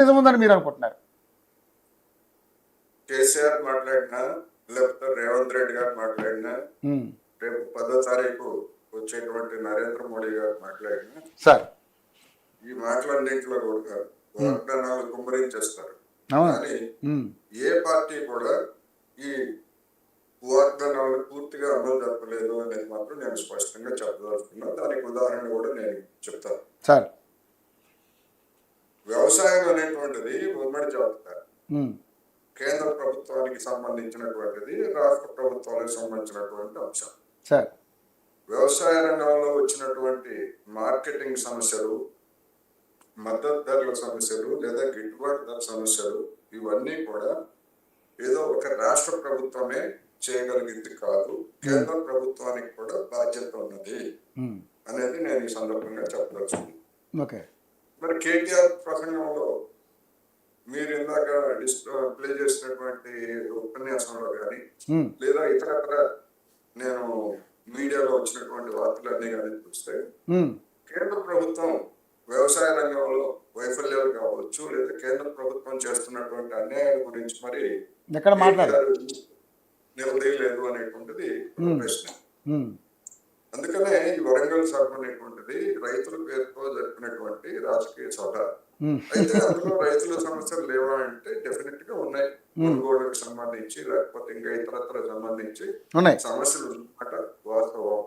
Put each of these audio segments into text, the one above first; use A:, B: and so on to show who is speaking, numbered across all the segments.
A: నిజముందని మీరు అనుకుంటున్నారు?
B: కేసీఆర్ మాట్లాడినా లేకపోతే రేవంత్ రెడ్డి గారు మాట్లాడినా రేపు 10వ తారీఖు వచ్చేటువంటి నరేంద్ర మోడీ గారు మాట్లాడినా
A: సార్
B: ఈ మాటలన్నింటిలో కూడా వాగ్దానాలు కుమ్మరించేస్తారు. కానీ ఏ పార్టీ కూడా ఈ వాగ్దానాలు పూర్తిగా అమలు జరపలేదు అనేది మాత్రం నేను స్పష్టంగా చెప్పదలుచుకున్నా. దానికి ఉదాహరణ కూడా నేను చెప్తాను
A: సార్.
B: వ్యవసాయం అనేటువంటిది ఉమ్మడి జాబితా, కేంద్ర ప్రభుత్వానికి సంబంధించినటువంటిది, రాష్ట్ర ప్రభుత్వానికి సంబంధించినటువంటి అంశం. వ్యవసాయ రంగంలో వచ్చినటువంటి మార్కెటింగ్ సమస్యలు, మద్దతు ధరల సమస్యలు లేదా గిట్టుబాటు ధర సమస్యలు ఇవన్నీ కూడా ఏదో ఒక రాష్ట్ర ప్రభుత్వమే చేయగలిగింది కాదు, కేంద్ర ప్రభుత్వానికి కూడా బాధ్యత ఉన్నది అనేది నేను ఈ సందర్భంగా చెప్పదలుచుకుంది. మరి కేటీఆర్ ప్రసంగంలో మీరు ఇందాక ప్లే చేసినటువంటి ఉపన్యాసంలో కానీ లేదా ఇతరత్ర నేను మీడియాలో వచ్చినటువంటి వార్తలన్నీ కానీ చూస్తే కేంద్ర ప్రభుత్వం వ్యవసాయ రంగంలో వైఫల్యాలు కావచ్చు లేదా కేంద్ర ప్రభుత్వం చేస్తున్నటువంటి అన్యాయాల గురించి మరి నిలదీయలేదు అనేటువంటిది ప్రశ్న. అందుకనే ఈ వరంగల్ సభ అనేటువంటిది రైతుల పేరుతో జరిపినటువంటి రాజకీయ సభ. అయితే అందులో రైతుల సమస్యలు లేవా అంటే డెఫినెట్ గా ఉన్నాయి. కొనుగోలుకు సంబంధించి లేకపోతే ఇంకా ఇతరత్ర సంబంధించి సమస్యలు ఉన్నమాట వాస్తవం.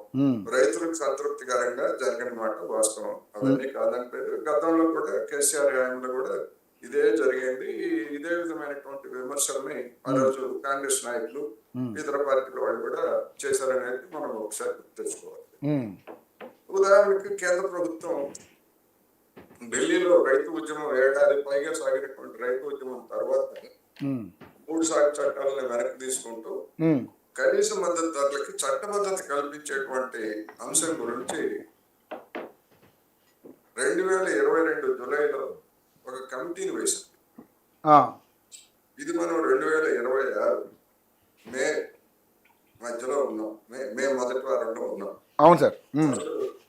B: రైతులకు సంతృప్తికరంగా జరిగిన మాట వాస్తవం, అవన్నీ కాదనిపోయి గతంలో కూడా కేసీఆర్ హయాంలో కూడా ఇదే జరిగింది. ఇదే విధమైనటువంటి విమర్శల్ని ఆ రోజు కాంగ్రెస్ నాయకులు ఇతర పార్టీల వాళ్ళు కూడా చేశారనేది మనం ఒకసారి గుర్తు తెచ్చుకోవాలి. ఉదాహరణకి కేంద్ర ప్రభుత్వం ఢిల్లీలో రైతు ఉద్యమం ఏడాది పైగా సాగినటువంటి రైతు ఉద్యమం తర్వాత 3 సాగు చట్టాలను వెనక్కి తీసుకుంటూ కనీస మద్దతు ధరలకి చట్టబద్ధత కల్పించేటువంటి అంశం గురించి 2022 జూలైలో ఒక కమిటీని వేసింది. ఇది మనం 2026 మే మధ్యలో ఉన్నాం, మే మొదటి వారంలో ఉన్నాం.
A: అవును సార్.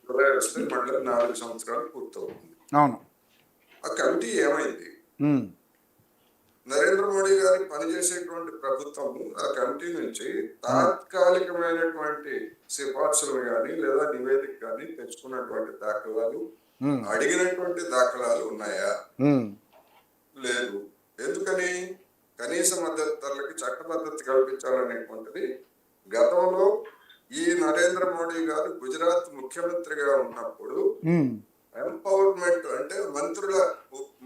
B: జూలై వస్తే మళ్ళీ 4 సంవత్సరాలు పూర్తవుతుంది.
A: అవును.
B: ఆ కమిటీ ఏమైంది? నరేంద్ర మోడీ గారు పనిచేసేటువంటి ప్రభుత్వం ఆ కమిటీ నుంచి తాత్కాలికమైనటువంటి సిఫార్సులు కానీ లేదా నివేదిక కానీ తెచ్చుకున్నటువంటి దాఖలాలు, అడిగినటువంటి దాఖలాలు ఉన్నాయా? లేదు. ఎందుకని? కనీస మద్దతు ధరలకి చట్టబద్ధత కల్పించాలనేటువంటిది గతంలో ఈ నరేంద్ర మోడీ గారు గుజరాత్ ముఖ్యమంత్రిగా ఉన్నప్పుడు ఎంపవర్మెంట్ అంటే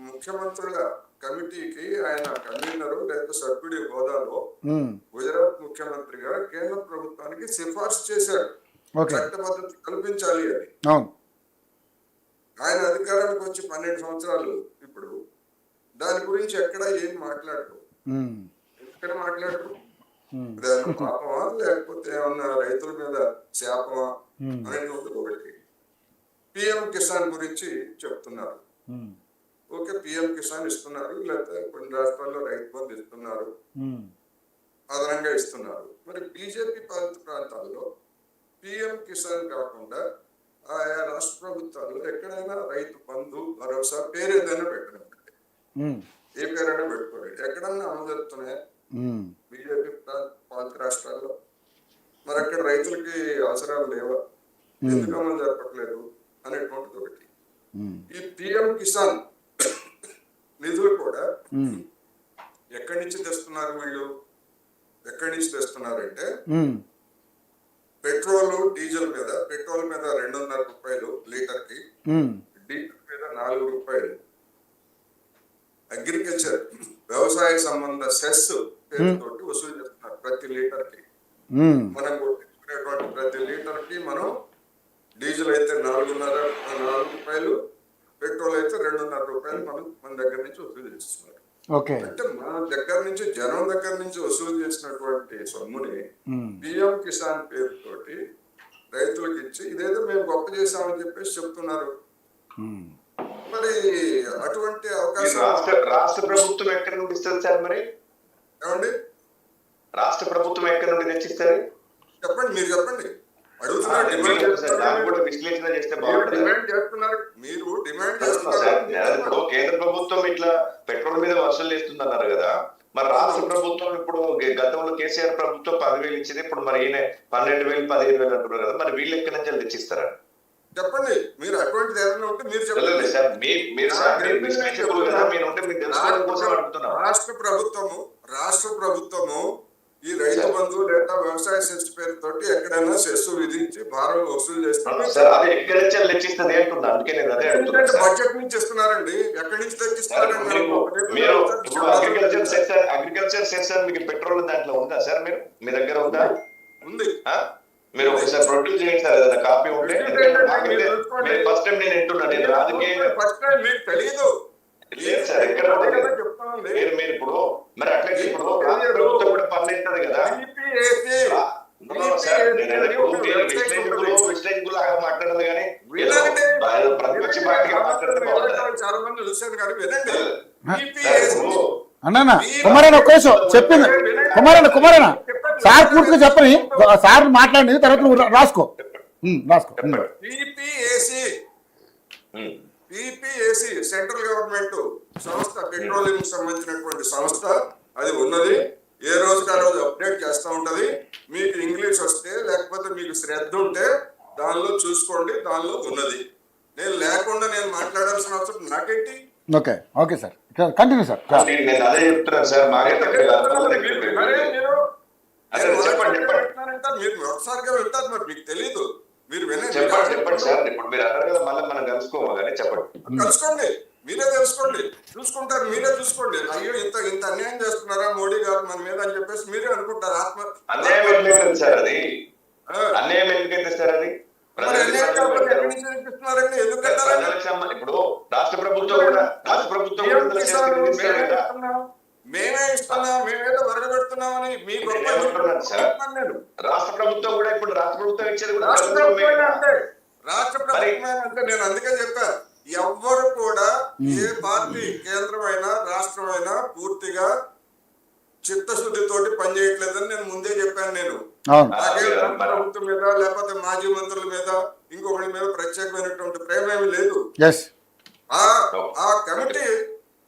B: ముఖ్యమంత్రుల కమిటీకి ఆయన కన్వీనర్ లేదా సభ్యుడి హోదాలో గుజరాత్ ముఖ్యమంత్రిగా కేంద్ర ప్రభుత్వానికి సిఫార్సు చేశారు చట్టబద్ధత కల్పించాలి అని. ఆయన అధికారానికి వచ్చి 12 సంవత్సరాలు. ఇప్పుడు దాని గురించి ఎక్కడ ఏం మాట్లాడరు. ఎక్కడ మాట్లాడరు? పాపమా లేకపోతే ఏమన్నా రైతుల మీద శాపమా అనేటువంటి ఒకటి. పిఎం కిసాన్ గురించి చెప్తున్నారు. ఓకే, పిఎం కిసాన్ ఇస్తున్నారు, లేకపోతే కొన్ని రాష్ట్రాల్లో రైతు బంధు ఇస్తున్నారు, అదనంగా ఇస్తున్నారు. మరి బీజేపీ పాలిత ప్రాంతాల్లో పిఎం కిసాన్ కాకుండా ఆయా రాష్ట్ర ప్రభుత్వాల్లో ఎక్కడైనా రైతు బంధు భరోసా పేరు ఏదైనా పెట్టడం, ఏ పేరైనా పెట్టుకోలేదు, ఎక్కడన్నా అమలు జరుగుతున్నాయా బీజేపీ పాలిత రాష్ట్రాల్లో? మరి అక్కడ రైతులకి అవసరాలు లేవా? ఎందుకు అమలు జరపట్లేదు అనేటువంటిది ఒకటి. ఈ పిఎం కిసాన్ నిధులు కూడా ఎక్కడి నుంచి తెస్తున్నారు వీళ్ళు? ఎక్కడి నుంచి తెస్తున్నారంటే పెట్రోల్ డీజిల్ మీద, పెట్రోల్ మీద 2.5 రూపాయలు లీటర్కి, డీజిల్ మీద 4 రూపాయలు. అగ్రికల్చర్ వ్యవసాయ సంబంధ సెస్ పేరుతోటి వసూలు చేస్తున్నారు ప్రతి లీటర్కి. మనం కొట్టించుకునేటువంటి ప్రతి లీటర్కి మనం డీజిల్ అయితే 4.5 రూపాయలు, పెట్రోల్ అయితే 2.5 రూపాయలు మన దగ్గర నుంచి వసూలు చేస్తున్నారు. అంటే మన దగ్గర నుంచి, జనం దగ్గర నుంచి వసూలు చేసినటువంటి సొమ్ముని పిఎం కిసాన్ పేరుతోటి రైతులకు ఇచ్చి ఇదేదో మేము గొప్ప చేశామని చెప్పేసి చెప్తున్నారు. మరి అటువంటి అవకాశం
C: రాష్ట్ర ప్రభుత్వం ఎక్కడి నుండి ఇస్తుంది సార్? మరి
B: ఏమండి,
C: రాష్ట్ర ప్రభుత్వం ఎక్కడి నుండి తెచ్చిస్తారు?
B: చెప్పండి, మీరు చెప్పండి. అడుగుతున్నారు, డిమాండ్
C: దాన్ని కూడా విశ్లేషణ చేస్తే బాగుంటుంది.
B: డిమాండ్ చేస్తున్నారు, మీరు డిమాండ్
C: సార్
B: చేస్తున్నారు.
C: ఇప్పుడు కేంద్ర ప్రభుత్వం ఇట్లా పెట్రోల్ మీద వసూలు చేస్తుంది అన్నారు కదా, మరి రాష్ట్ర ప్రభుత్వం ఇప్పుడు గతంలో కేసీఆర్ ప్రభుత్వం 10,000 ఇచ్చింది, ఇప్పుడు మరి ఈయన 12,000 15,000 అంటున్నారు కదా, మరి వీళ్ళు ఎక్కడి నుంచి తెచ్చిస్తారా?
B: చెప్పండి, మీరు అటువంటిది ఏదైనా ఉంటే మీరు చెప్పండి.
C: సార్ మీరు విశ్లేషకులు కదా, మీరు ఉంటే మీరు తెలుసుకోవడం కోసం అడుగుతున్నాం.
B: రాష్ట్ర ప్రభుత్వము ఈ రైతు బంధు లేదా వ్యవసాయ సెస్ పేరుతోటి ఎక్కడైనా సెస్ విధించి భారం వసూలు చేస్తున్నారు.
C: అది ఎక్కడి నుంచి తెచ్చిస్తుంది అంటున్నా, అందుకే నేను అదే అడుగుతున్నాను.
B: బడ్జెట్ నుంచి ఇస్తున్నారండి, ఎక్కడి నుంచి తెచ్చిస్తారండి?
C: మీరు ఇప్పుడు అగ్రికల్చర్ సెక్షన్ మీకు పెట్రోల్ దాంట్లో ఉందా సార్? మీ దగ్గర ఉందా?
B: ఉంది.
C: మీరు ఒకసారి ప్రొడ్యూస్ చేయండి సార్, ఏదైనా కాపీ ఉంటే. ఫస్ట్ టైం నేను వింటున్నాను, నేను రాజకీయ
B: ఫస్ట్ టైం మీకు తెలియదు.
C: లేదు సార్, ఎక్కడ మీరు ఇప్పుడు మరి అట్లా ఇప్పుడు రాష్ట్ర ప్రభుత్వం కూడా పనులు ఇస్తుంది కదా విశ్లేషకులు మాట్లాడాలి కానీ ప్రతిపక్ష పార్టీగా మాట్లాడితే బాగుంటుంది.
B: చాలా మంది చూశాను కానీ వినండి.
A: అన్నా కుమారన్న ఒక్క నిమిషం చెప్పింది. కుమారన్న సార్ పూర్తిగా చెప్పని, సార్ మాట్లాడింది తర్వాత నువ్వు రాసుకో.
B: పిపిఏసి సెంట్రల్ గవర్నమెంట్ సంస్థ, పెట్రోలియం సంబంధించినటువంటి సంస్థ అది ఉన్నది. ఏ రోజుకి ఆ రోజు అప్డేట్ చేస్తూ ఉంటది. మీకు ఇంగ్లీష్ వస్తే లేకపోతే మీకు శ్రద్ధ ఉంటే దానిలో చూసుకోండి, దానిలో ఉన్నది. నేను లేకుండా నేను మాట్లాడాల్సిన అవసరం నాకేంటి?
A: Okay sir, continue sir.
C: నేను అదే చెప్తున్నాను సార్,
B: మీరు మొదటిసారిగా వెళ్తారు, మరి మీకు తెలీదు. మీరు
C: చెప్పండి సార్. ఇప్పుడు మీరు అన్నారు కదా, మళ్ళీ మనం కలుసుకోవాలి, చెప్పండి.
B: కలుసుకోండి, మీరే తెలుసుకోండి, చూసుకుంటారు, మీరే చూసుకోండి. అయ్యో ఇంత అన్యాయం చేస్తున్నారా మోడీ గారు మన మీద అని చెప్పేసి మీరే అనుకుంటారు.
C: అన్యాయం ఎందుకు సార్? అది అన్యాయం ఎందుకైతే సార్? అది ఇప్పుడు రాష్ట్ర ప్రభుత్వం
B: మేమే ఇస్తున్నాం, మేమేదో వరగబెడుతున్నామని మీ
C: రాష్ట్ర ప్రభుత్వం కూడా ఇప్పుడు రాష్ట్ర ప్రభుత్వం ఇచ్చేది
B: రాష్ట్ర ప్రభుత్వం అంటే నేను అందుకే చెప్పా, ఎవ్వరు కూడా ఏ పార్టీ కేంద్రమైనా రాష్ట్రమైనా పూర్తిగా చిత్తశుద్ధితోటి పనిచేయట్లేదని నేను ముందే చెప్పాను. నేను ప్రభుత్వం మీద లేకపోతే మాజీ మంత్రుల మీద ఇంకొకటి మీద ప్రత్యేకమైనటువంటి ప్రేమ ఏమి లేదు. ఆ కమిటీ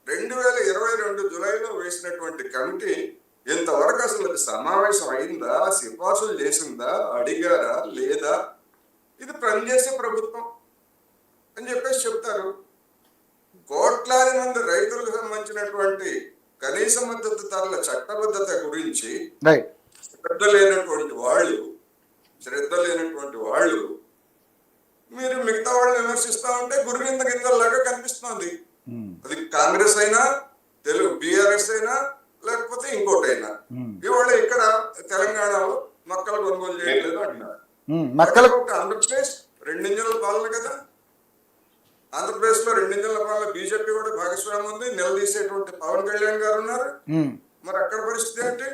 B: 2022 జూలైలో వేసినటువంటి కమిటీ ఇంతవరకు అసలు సమావేశం అయిందా, సిఫార్సులు చేసిందా, అడిగారా లేదా? ఇది పనిచేసే ప్రభుత్వం అని చెప్పేసి చెప్తారు. కోట్లాది మంది రైతులకు సంబంధించినటువంటి కనీస మద్దతు ధరల చట్టబద్ధత గురించి శ్రద్ధ లేనటువంటి వాళ్ళు మీరు మిగతా వాళ్ళు విమర్శిస్తా ఉంటే గురువింద గింజల్లాగా కనిపిస్తోంది. అది కాంగ్రెస్ అయినా, బీఆర్ఎస్ అయినా, లేకపోతే ఇంకోటైనా. ఇవాళ ఇక్కడ తెలంగాణలో మక్కలు కొనుగోలు చేయట్లేదు అంటున్నారు. ఆంధ్రప్రదేశ్ 2 ఇంజన్ల పాలన కదా, ఆంధ్రప్రదేశ్ లో 2 ఇంజన్ల పాలన బీజేపీ కూడా భాగస్వామ్యం ఉంది. నిలదీసేటువంటి పవన్ కళ్యాణ్ గారు ఉన్నారు. మరి అక్కడ పరిస్థితి ఏంటి?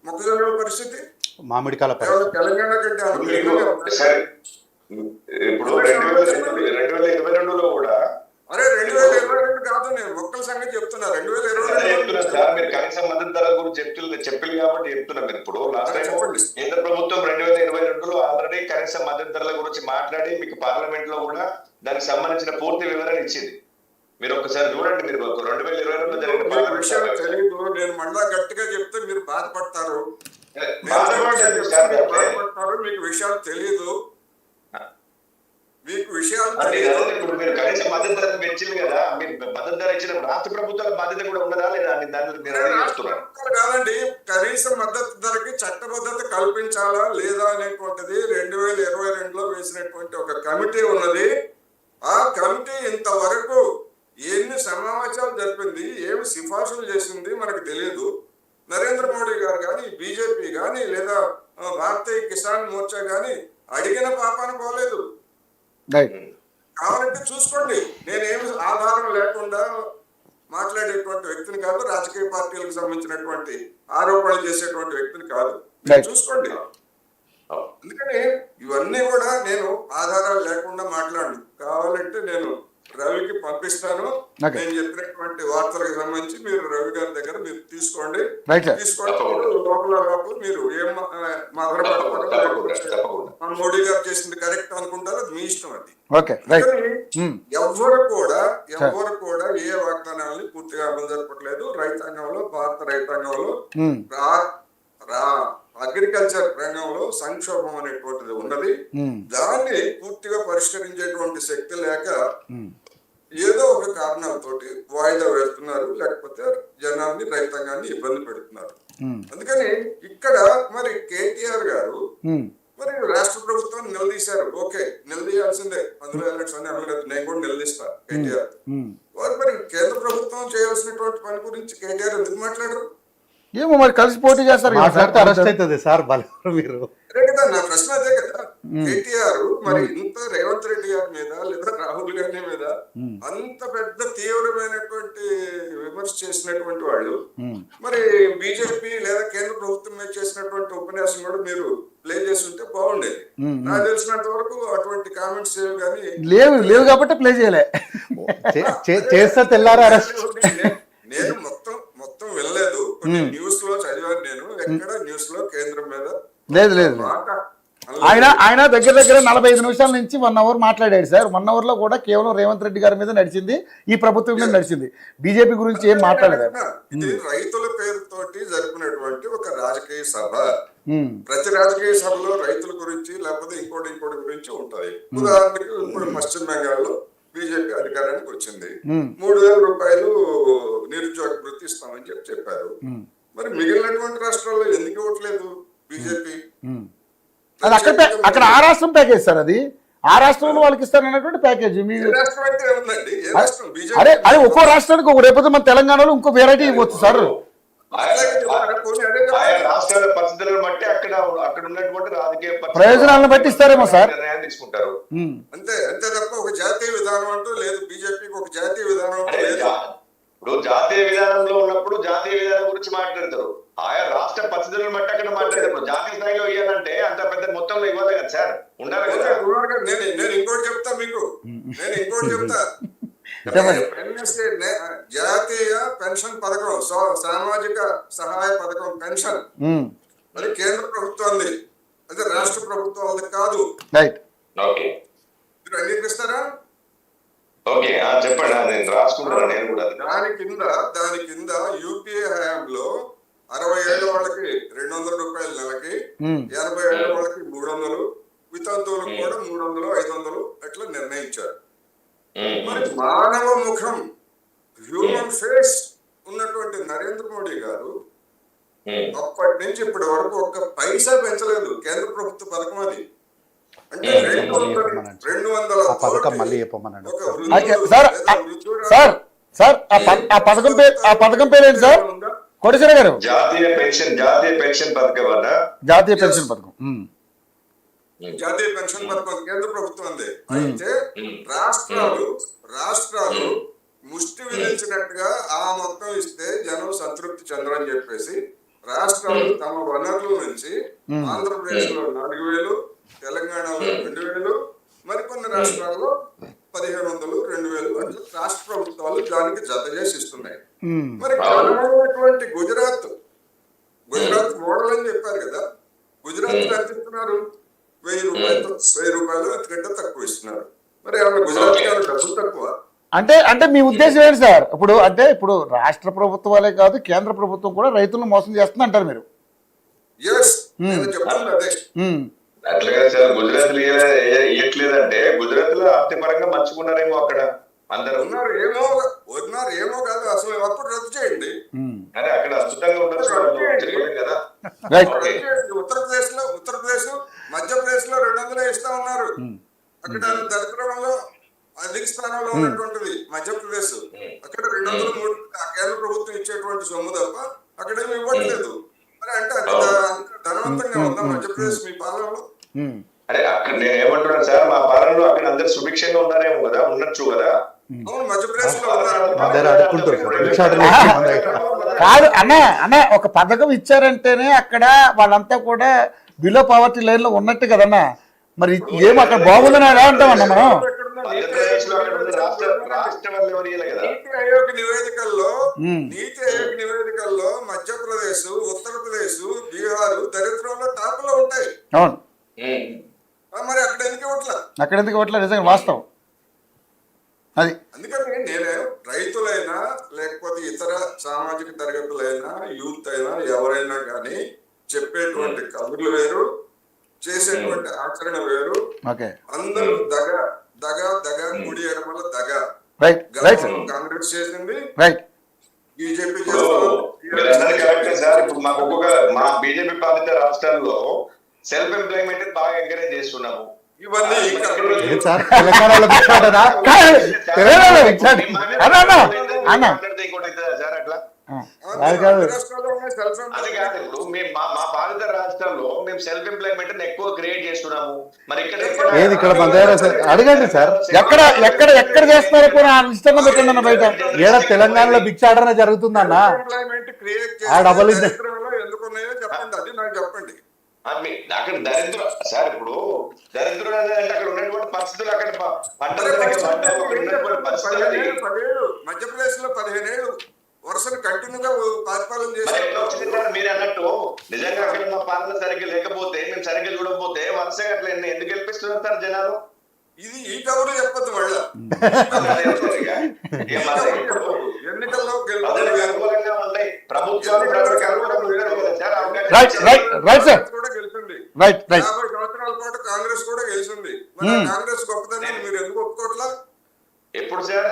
B: మొక్కజొన్న పరిస్థితి,
A: మామిడికాల
B: తెలంగాణ కంటే
C: ఇప్పుడు 2022లో కూడా
B: 2022 కాదు, నేను మొక్కల సంగతి చెప్తున్నా. 2022
C: కనీస మద్దతు ధర గురించి చెప్పాలి కాబట్టి చెప్తున్నా. మీరు ఇప్పుడు లాస్ట్ టైం కేంద్ర ప్రభుత్వం 2022లో ఆల్రెడీ కనీస మద్దతు ధరల గురించి మాట్లాడి మీకు పార్లమెంట్ లో కూడా దానికి సంబంధించిన పూర్తి వివరణ ఇచ్చింది. మీరు ఒకసారి చూడండి. మీరు 2022లో జరిగిన
B: విషయాలు తెలియదు. నేను మళ్ళా గట్టిగా చెప్తే మీరు బాధపడతారు. మీకు విషయాలు తెలియదు,
C: ఇప్పుడు మీరు కనీస మద్దతు ధర పెంచింది కదా, మీరు మద్దతు ధర ఇచ్చిన రాష్ట్ర ప్రభుత్వాల బాధ్యత కూడా ఉన్నదా లేదా?
B: కాదండి, కనీస మద్దతు ధరకి చట్టబద్ధత కల్పించాలా లేదా అనేటువంటిది 2022లో వేసినటువంటి ఒక కమిటీ ఉన్నది. ఆ కమిటీ ఇంతవరకు ఎన్ని సమావేశాలు జరిపింది, ఏమి సిఫార్సులు చేసింది మనకు తెలియదు. నరేంద్ర మోడీ గారు కానీ, బీజేపీ కానీ, లేదా భారతీయ కిసాన్ మోర్చా కానీ అడిగిన పాపాన పోలేదు. కావాలంటే చూసుకోండి. నేనేమి ఆధారం లేకుండా మాట్లాడేటువంటి వ్యక్తిని కాదు, రాజకీయ పార్టీలకు సంబంధించినటువంటి ఆరోపణలు చేసేటువంటి వ్యక్తిని కాదు. చూసుకోండి. అందుకని ఇవన్నీ కూడా నేను ఆధారాలు లేకుండా మాట్లాడను. కావాలంటే నేను రవికి పంపిస్తాను.
A: Okay.
B: నేను చెప్పినటువంటి వార్తలకు సంబంధించి మీరు రవి గారి దగ్గర మీరు తీసుకోండి.
A: Right sir.
B: తీసుకోండి లోపల మీరు ఏం
C: తప్పకుండా
B: మోడీ గారు చేసింది కరెక్ట్ అనుకుంటారో అది మీ ఇష్టం. అది
A: ఓకే రైట్.
B: ఎవరు కూడా ఏ వాగ్దానాలని పూర్తిగా అమలు జరపట్లేదు. రైతాంగంలో భారత రైతాంగంలో అగ్రికల్చర్ రంగంలో సంక్షోభం అనేటువంటిది ఉన్నది. దాన్ని పూర్తిగా పరిష్కరించేటువంటి శక్తి లేక ఏదో ఒక కారణాలతోటి వాయిదా వేస్తున్నారు, లేకపోతే జనాన్ని రైతాంగాన్ని ఇబ్బంది పెడుతున్నారు. అందుకని ఇక్కడ మరి కేటీఆర్ గారు మరి రాష్ట్ర ప్రభుత్వం నిలదీశారు. ఓకే, నిలదీయాల్సిందే, అందులో ఎలక్షన్ అమలు నేను కూడా నిలదీస్తా కేటీఆర్. మరి కేంద్ర ప్రభుత్వం చేయాల్సినటువంటి పని గురించి కేటీఆర్ ఎందుకు మాట్లాడరు?
A: ఏమో మరి కలిసి పోటీ చేస్తారు
D: అరెస్ట్ అవుతుంది సార్ మీరు.
B: అదే కదా నా ప్రశ్న, అదే కదా. కేటీఆర్ మరి ఇంత రేవంత్ రెడ్డి గారి మీద లేదా రాహుల్ గాంధీ మీద అంత పెద్ద తీవ్రమైనటువంటి విమర్శ చేసినటువంటి వాళ్ళు మరి బీజేపీ లేదా కేంద్ర ప్రభుత్వం మీద చేసినటువంటి ఉపన్యాసం కూడా మీరు ప్లే చేస్తుంటే బాగుండేది. నాకు తెలిసినంత వరకు అటువంటి కామెంట్స్ కానీ
A: లేవు కాబట్టి ప్లే చేయలే.
D: చేస్తే తెల్లారా అరెస్ట్.
B: నేను మొత్తం వెళ్ళలేదు, కొన్ని న్యూస్ లో చదివాను. నేను ఎక్కడ న్యూస్ లో కేంద్రం మీద
A: లేదు. ఆయన దగ్గర 45 నిమిషాల నుంచి 1 అవర్ మాట్లాడాడు సార్. 1 అవర్ లో కూడా కేవలం రేవంత్ రెడ్డి గారి మీద నడిచింది, ఈ ప్రభుత్వం మీద నడిచింది. బీజేపీ గురించి ఏం మాట్లాడలేదు.
B: ఇది రైతుల పేరుతోటి జరిపినటువంటి ఒక రాజకీయ సభ. ప్రతి రాజకీయ సభలో రైతుల గురించి లేకపోతే ఇంకోటి గురించి ఉంటాయి. ఉదాహరణకి ఇప్పుడు పశ్చిమ బెంగాల్లో బీజేపీ అధికారానికి వచ్చింది. 3,000 రూపాయలు నిరుద్యోగ వృత్తి ఇస్తామని చెప్పారు. మరి మిగిలినటువంటి రాష్ట్రాల్లో ఎందుకు ఇవ్వట్లేదు బీజేపీ?
A: అది అక్కడ ఆ రాష్ట్రం ప్యాకేజ్ సార్. అది ఆ రాష్ట్రంలో వాళ్ళకి ఇస్తారన్నటువంటి ప్యాకేజ్. అరే అది ఒక్కో రాష్ట్రానికి ఒక, రేపు మన తెలంగాణలో ఇంకో వెరైటీ ఇవ్వచ్చు సార్.
C: రాష్ట్రాల పరిస్థితులను బట్టి అక్కడ ఉన్నటువంటి రాజకీయ
A: ప్రయోజనాలను బట్టి ఇస్తారేమో సార్.
C: తీసుకుంటారు
B: అంతే తప్ప ఒక జాతీయ విధానం అంటూ లేదు. బీజేపీకి ఒక జాతీయ విధానం లేదు.
C: ఇప్పుడు జాతీయ విధానంలో ఉన్నప్పుడు జాతీయ విధానం గురించి మాట్లాడతారు. ఆయా రాష్ట్ర పరిస్థితులను బట్టి అక్కడ మాట్లాడతారు. జాతీయ స్థాయిలో ఇవ్వాలంటే అంత పెద్ద మొత్తంలో ఇవ్వాలి కదా సార్, ఉండాలి కదా.
B: నేను ఇంకోటి చెప్తా మీకు, జాతీయ పెన్షన్ పథకం, సామాజిక సహాయ పథకం పెన్షన్ మరి కేంద్ర ప్రభుత్వాన్ని, అదే రాష్ట్ర ప్రభుత్వాలది కాదు. మీరు అంగీకరిస్తారా?
C: చెప్పండి, నేను రాసుకుంటాను. నేను కూడా
B: దాని కింద యూపీఏ హయాంలో 60 ఏళ్ళ వాళ్ళకి 200 రూపాయలు నెలకి, 80 ఏళ్ళ వాళ్ళకి 300, వితంతువులకు కూడా 300, 500 అట్లా నిర్ణయించారు. మరి మానవ ముఖం, హ్యూమన్ ఫేస్ ఉన్నటువంటి నరేంద్ర మోడీ గారు అప్పటి నుంచి ఇప్పటి వరకు ఒక్క పైసా పెంచలేదు కేంద్ర ప్రభుత్వ పథకం. అది అంటే 200
D: పథకం మళ్ళీ చెప్పమన్నాడు
A: సార్. ఆ పథకం పేరేంటి సార్? కోటేశ్వర గారు,
C: జాతీయ పెన్షన్ పథకం అన్న.
A: జాతీయ పెన్షన్ పథకం
B: కేంద్ర ప్రభుత్వం అంది. అయితే రాష్ట్రాలు ముష్టి విధించినట్టుగా ఆ మొత్తం ఇస్తే జనం సంతృప్తి చెందరని చెప్పేసి రాష్ట్రాలు తమ వనరుల నుంచి ఆంధ్రప్రదేశ్ లో 4,000, తెలంగాణలో 2,000, మరికొన్ని రాష్ట్రాల్లో 1,500, 2,000 అట్లా రాష్ట్ర ప్రభుత్వాలు దానికి జత చేసి ఇస్తున్నాయి. మరి ప్రధానమైనటువంటి గుజరాత్ మోడల్ అని చెప్పారు కదా, గుజరాత్ ఎంత ఇస్తున్నారు? 1,000 రూపాయలు అంతకంటే తక్కువ ఇస్తున్నారు. మరి గుజరాత్ డబ్బులు తక్కువ
A: అంటే మీ ఉద్దేశం ఏంటి సార్? ఇప్పుడు రాష్ట్ర ప్రభుత్వాలే కాదు, కేంద్ర ప్రభుత్వం కూడా రైతులను మోసం చేస్తుంది అంటారు మీరు?
C: అట్లాగే సార్, గుజరాత్ ఇవ్వట్లేదంటే గుజరాత్ లో ఆర్థికపరంగా మంచుకున్నారేమో అక్కడ అందరూ
B: ఏమో కాదు, అసలు అప్పుడు రద్దు చేయండి.
C: అదే అక్కడ అద్భుతంగా ఉండదు కదా.
B: ఉత్తరప్రదేశ్ మధ్యప్రదేశ్ లో 200 ఇస్తా ఉన్నారు. అక్కడ దళితులలో అధిక స్థానంలో ఉన్నటువంటిది మధ్యప్రదేశ్. అక్కడ 200, 300 కేంద్ర ప్రభుత్వం ఇచ్చేటువంటి సొమ్ము తప్ప అక్కడేమి ఇవ్వట్లేదు. మరి అంటే ధనవంతంగా ఉందా మధ్యప్రదేశ్ మీ పాలనలో?
C: అరే అక్కడ నేను ఏమంటున్నాను సార్, మా పాలనలో అక్కడ అందరు సుభిక్షంగా ఉన్నారేమో కదా, ఉండొచ్చు కదా.
B: అవును, మధ్యప్రదేశ్ లో
A: కాదు అన్న ఒక పథకం ఇచ్చారంటేనే అక్కడ వాళ్ళంతా కూడా బిలో పవర్టీ లైన్ లో ఉన్నట్టు కదన్నా. మరి ఏం అక్కడ బాగుందని ఎలా అంటామన్నా మనం?
C: మధ్యప్రదేశ్ లో అక్కడ ఉన్న రాష్ట్రం ఎవరు ఇయ్యాలి కదా.
B: నీతి ఆయోగ్ నివేదికల్లో
A: మ్మ్.
B: నీతి ఆయోగ్ నివేదికల్లో మధ్యప్రదేశ్, ఉత్తరప్రదేశ్, బీహార్ దరిద్రంలో టాప్ లో ఉంటాయి.
A: అవును,
B: మరి అక్కడ ఎందుకు ఇవ్వట్లా?
A: అక్కడ ఎందుకు ఇవ్వట్లేదు? నిజంగా వాస్తవం అది.
B: అందుకని నేనే రైతులైనా లేకపోతే ఇతర సామాజిక తరగతులైనా యూత్ అయినా ఎవరైనా కానీ చెప్పేటువంటి కబుర్లు వేరు, చేసేటువంటి ఆచరణ వేరు.
A: ఓకే,
B: అందరూ దగ కుడి ఎడమల దగ.
A: రైట్ రైట్ సార్,
B: గతంలో కాంగ్రెస్ చేసింది,
A: రైట్.
B: బీజేపీ
C: మీరు అన్నది కరెక్టే సార్. ఇప్పుడు మాకు మా బీజేపీ పాలిత రాష్ట్రాల్లో సెల్ఫ్ ఎంప్లాయ్మెంట్ బాగా ఎంకరేజ్ చేస్తున్నాము.
B: ఇవన్నీ
D: ఏం సార్ తెలంగాణలో భిక్షాటనా?
A: అన్న
C: సార్ అట్లా
D: అది కాదు.
C: అది కాదు. ఇప్పుడు మేము మా పాలిత రాష్ట్రాల్లో మేము సెల్ఫ్ ఎంప్లాయ్మెంట్ ఎక్కువ క్రియేట్ చేస్తున్నాము. మరి
D: ఏది ఇక్కడ మన దగ్గర సార్ అడగండి సార్.
A: ఎక్కడ ఎక్కడ ఎక్కడ చేస్తారో కూడా ఇష్టంగా పెట్టండి అన్న బయట.
D: ఏడ తెలంగాణలో భిక్షాటన జరుగుతుందన్న. ఆ డబల్ ఇది.
B: ఎందుకున్నాయో చెప్పండి, అది నాకు చెప్పండి.
C: అక్కడ దరిద్ర సార్, ఇప్పుడు దరిద్రుడు అంటే అక్కడ ఉన్నటువంటి పరిస్థితులు, అక్కడ
B: మధ్యప్రదేశ్ లో 15 ఏళ్ళు వరుసను కంటిన్యూగా పరిపాలన
C: చేశారు. మీరు అన్నట్టు నిజంగా అక్కడ ఉన్న పాలన సరిగ్గా లేకపోతే, మేము సరిగ్గా చూడకపోతే వరుసగా అట్లా ఎందుకు గెలిపిస్తున్నారు సార్ జనాలు?
B: ఇది ఈ కబురు చెప్పదు మళ్ళా. ఎన్నికల్లో కూడా గెలిచింది. 50 సంవత్సరాల పాటు కాంగ్రెస్ కూడా గెలిచింది. మరి కాంగ్రెస్ గొప్పతనాన్ని మీరు ఎందుకు ఒప్పుకోవట్లా?
C: ఎప్పుడు సార్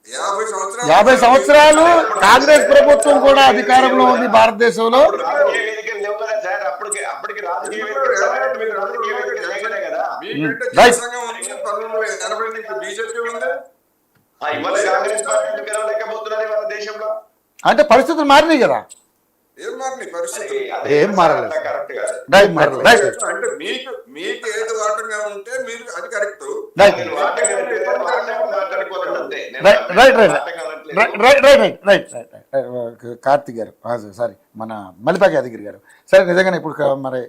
B: 50
A: సంవత్సరాలు కాంగ్రెస్ ప్రభుత్వం కూడా అధికారంలో ఉంది భారతదేశంలో.
C: రాజకీయ వేదికలు లేవు కదా సార్. అప్పటికి రాజకీయ కదా.
B: బీజేపీ ఉంది,
C: ఇవాళ కాంగ్రెస్ పార్టీ గెలవలేకపోతున్నారు ఇవాళ దేశంలో.
A: అంటే పరిస్థితులు మారినాయి కదా.
B: ఏం మారినాయి పరిస్థితి?
D: ఏం మారలేదు.
C: కరెక్ట్ గా
B: అంటే మీకు ఏది వాటంగా ఉంటే మీరు అది కరెక్ట్.
A: కార్తిక్ గారు, సారీ మన మల్లిపాక యాదగిరి గారు, సరే నిజంగానే ఇప్పుడు మరి